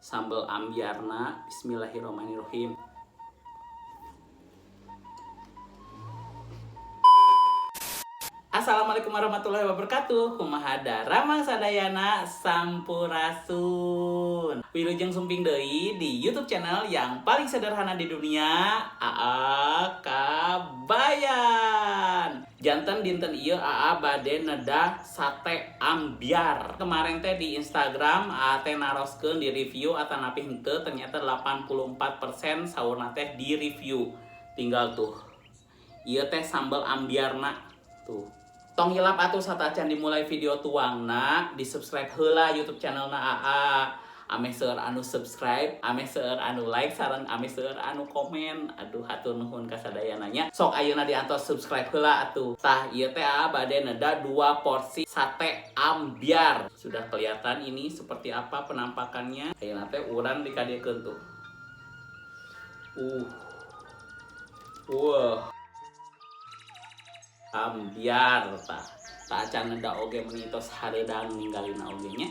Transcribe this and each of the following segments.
sambal ambyarna. Bismillahirrahmanirrahim. Assalamualaikum warahmatullahi wabarakatuh. Kumaha Ramang Sadayana Sampurasun. Wilujeng sumping deui di YouTube channel yang paling sederhana di dunia, AA Kabayan. Janten dinten ieu AA bade nedah sate ambyar. Kemarin teh di Instagram AA teh naroskeun di review atanapi henteu, ternyata 84% saurna teh di review. Tinggal tuh. Ieu teh sambal ambyarna tuh. Tong hilap atuh satacan dimulai video tuangna, di subscribe heula YouTube channelna AA. Ame seueur anu subscribe, ame seueur anu like, sareng ame seueur anu komen. Aduh hatur nuhun ka sadayananya. Sok ayeuna diantos subscribe heula atuh. Tah ieu teh AA bade neda 2 porsi sate ambyar. Sudah kelihatan ini seperti apa penampakannya. Ayeuna teh urang dikadekeun tuh. Ambyar tah acan neda oge menitos hareudang ninggalina oge nya.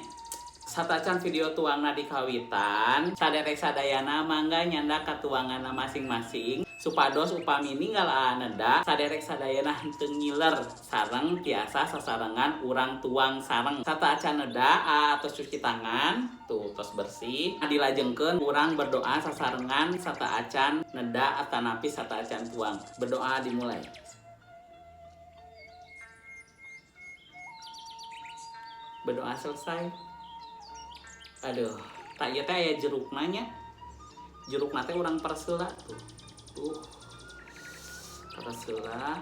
Satacan video tuangna dikawitan, saderek sadayana mangga nyanda ka tuanganna masing-masing supados upami ninggal neda saderek sadayana henteu ngiler sareng tiasa sasarengan urang tuang sareng. Sataacan neda atos cuci tangan tuh tos bersih, dilajengkeun urang berdoa sasarengan sataacan neda atanapi sataacan tuang. Berdoa dimulai. Berdoa selesai. Aduh, tak ieu teh aya jerukna nya. Jerukna teh urang peresheula tuh. Peresheula.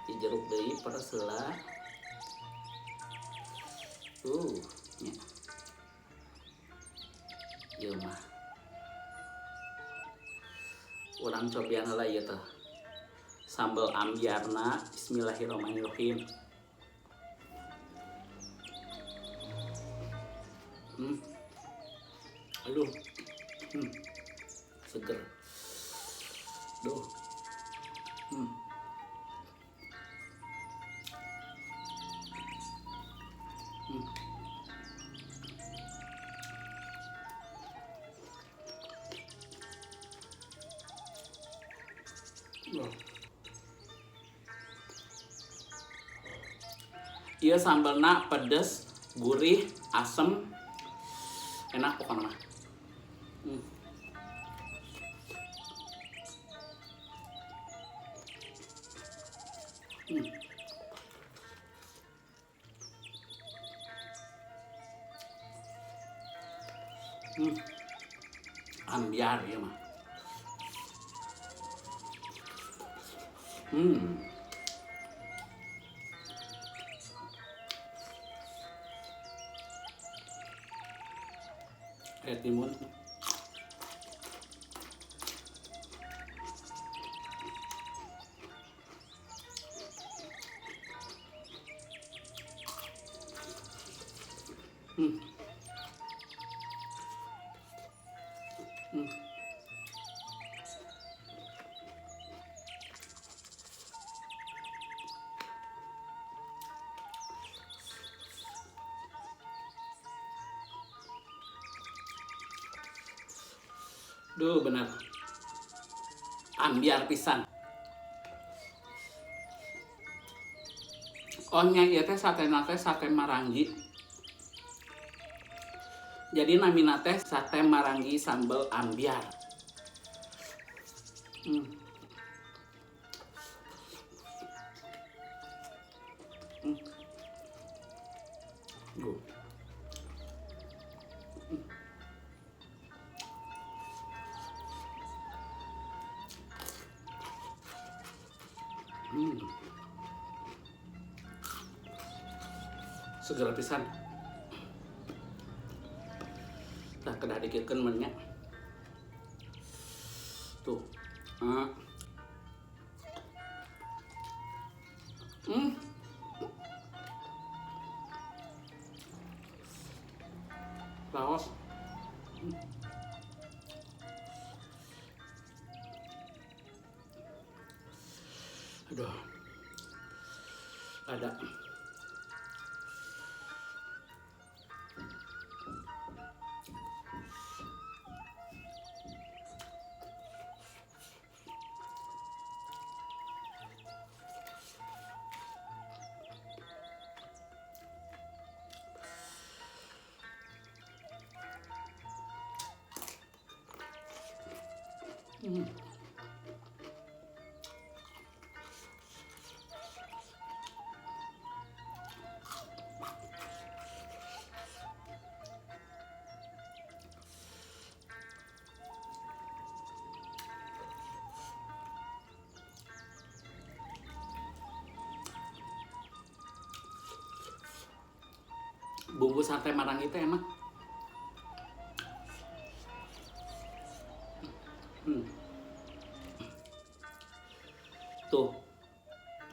Di jeruk deui peresheula. Nya. Ieu mah. Urang cobian heula ieu teh. Sambal ambyarna. Bismillahirrahmanirrahim. Aduh, seger. Duh. Ieu sambalna pedes, gurih, asem, enak pokoknya mah. Ambyar ya mah. Timun. Duh bener. Ambyar pisan. Ohnya ieu teh satena teh sate Maranggi. Jadi namina teh sate Maranggi sambal ambyar. Segera pisan. Tah kedah dikirkeun mun nya. Tuh. Laos. Aduh. Ada. Hmm. Bumbu sate Maranggi itu enak. Tuh,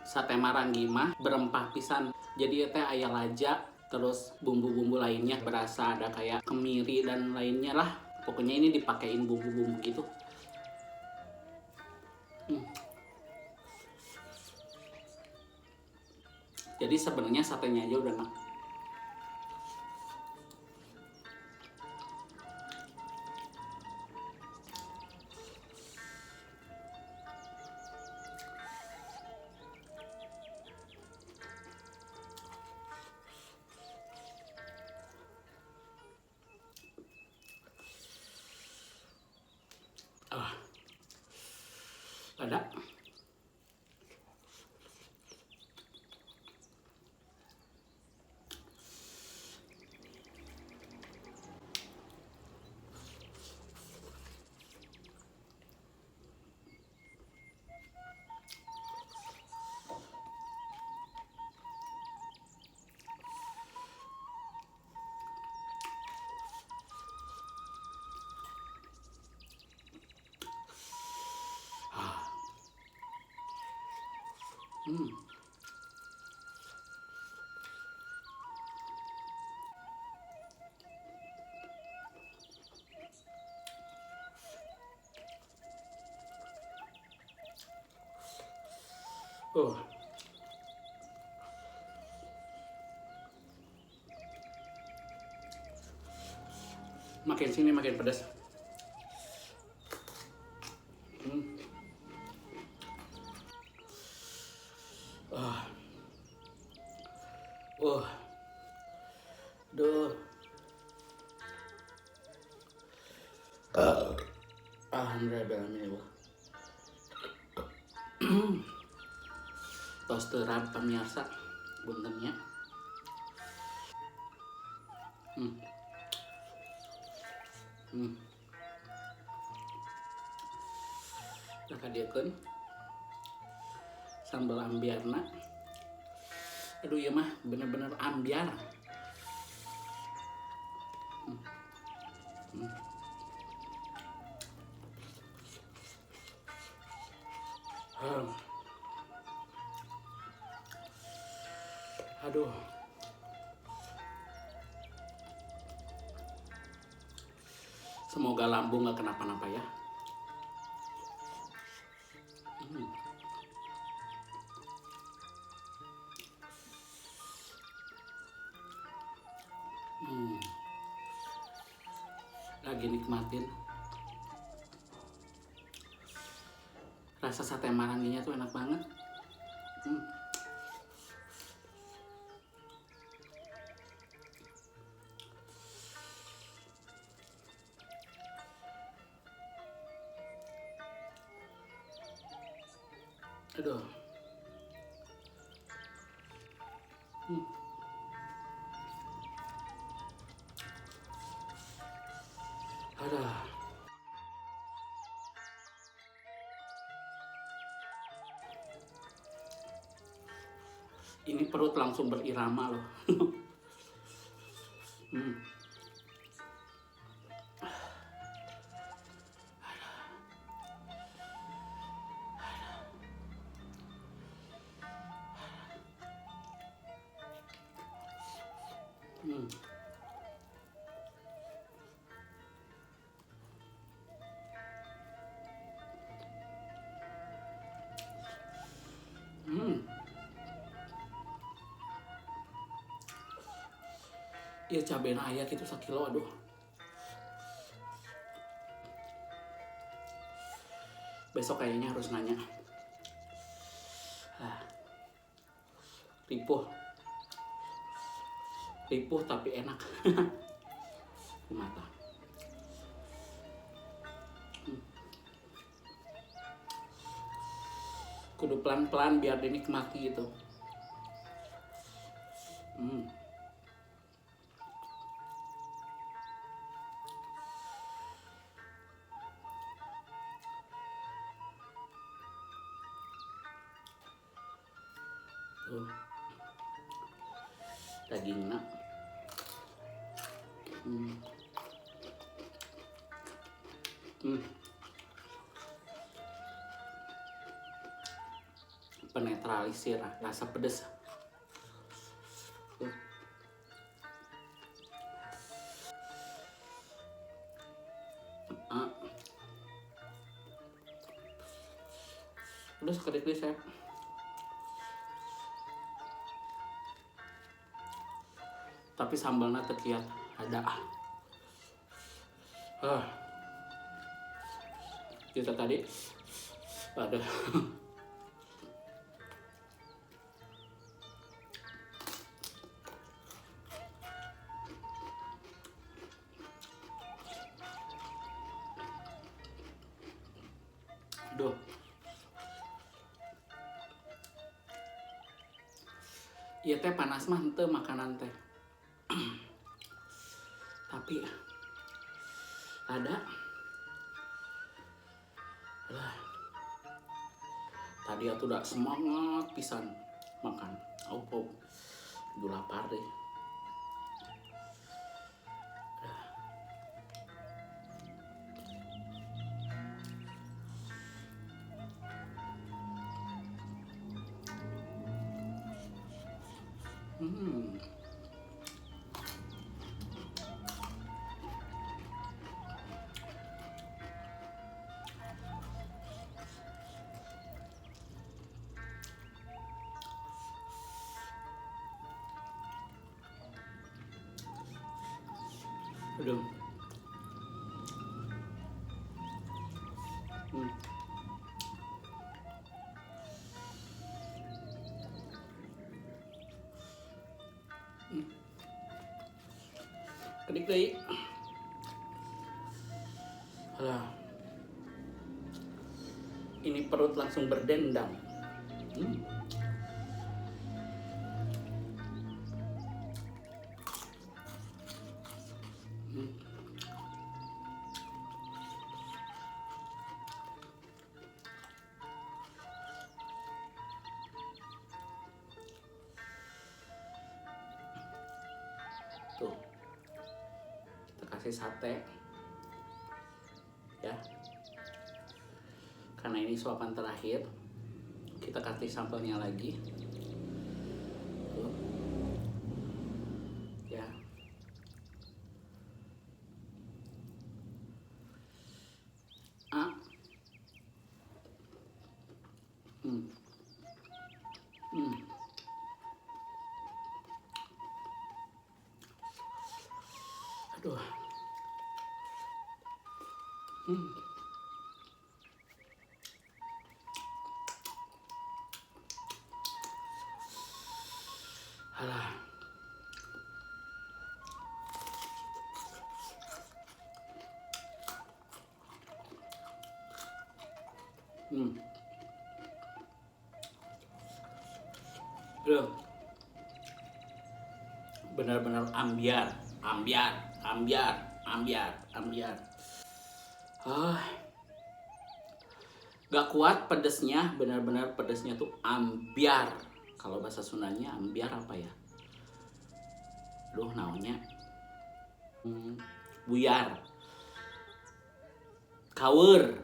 sate Maranggi mah berempah pisan. Jadi teh aya laja, terus bumbu-bumbu lainnya berasa ada kayak kemiri dan lainnya lah. Pokoknya ini dipakein bumbu-bumbu gitu. Jadi sebenarnya satenya aja udah enak. Ada. Hmm. Oh. Makin sini makin pedas. Oh. Duh. Alhamdulillah. Toasteran pemirsa, buntennya. Nah, kadiekeun sambal ambiarna. Aduh ya mah bener-bener ambiar. Aduh. Semoga lambung gak kenapa-napa ya. Lagi nikmatin rasa sate Marangginya tuh enak banget. Aduh. Aduh. Ini perut langsung berirama loh. Ya cabai ayak itu 1 kilo, aduh. Besok kayaknya harus nanya. Ripuh tapi enak. Mata. Kudu pelan-pelan biar dinikmati gitu. Tuh. Dagingnya. Penetralisir rasa pedas. Udah sekali saya. Tapi sambalnya terkiat ada. Kita tadi ada. Duh. Iya teh panas mah henteu makanan teh. Tapi ada lah. Tadi aku udah semangat pisan makan. Udah lapar deh. Aduh. Kedik deui. Alah. Ini perut langsung berdendang. Tuh. Kita kasih sate. Ya. Karena ini suapan terakhir, kita kasih sampelnya lagi. Tuh. Ya. Aduh. Alah. Aduh. Benar-benar ambiar. Gak kuat pedesnya, benar-benar pedesnya tuh ambiar. Kalau bahasa Sundanya ambiar apa ya? Duh naonnya? Buyar. Kawer.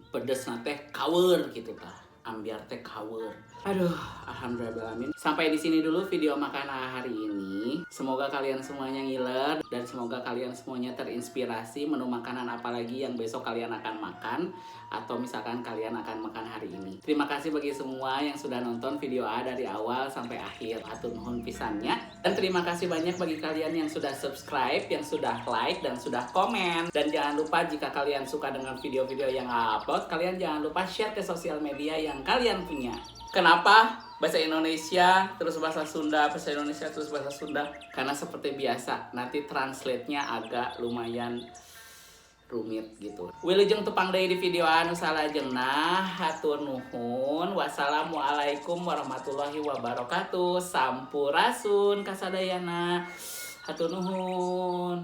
Pedes teh kawer gitu tah. Ambiar teh kawer. Aduh, alhamdulillah. Sampai di sini dulu video makanan hari ini. Semoga kalian semuanya ngiler dan semoga kalian semuanya terinspirasi menu makanan apa lagi yang besok kalian akan makan atau misalkan kalian akan makan hari ini. Terima kasih bagi semua yang sudah nonton video A dari awal sampai akhir. Hatur nuhun pisannya. Dan terima kasih banyak bagi kalian yang sudah subscribe, yang sudah like dan sudah komen. Dan jangan lupa jika kalian suka dengan video-video yang upload, kalian jangan lupa share ke sosial media yang kalian punya. Kenapa? Bahasa Indonesia, terus bahasa Sunda, bahasa Indonesia, terus bahasa Sunda. Karena seperti biasa, nanti translate-nya agak lumayan rumit gitu. Wilujeng tepang deui di video anu salajengna. Hatur nuhun. Wassalamualaikum warahmatullahi wabarakatuh. Sampurasun kasadayana. Hatur nuhun.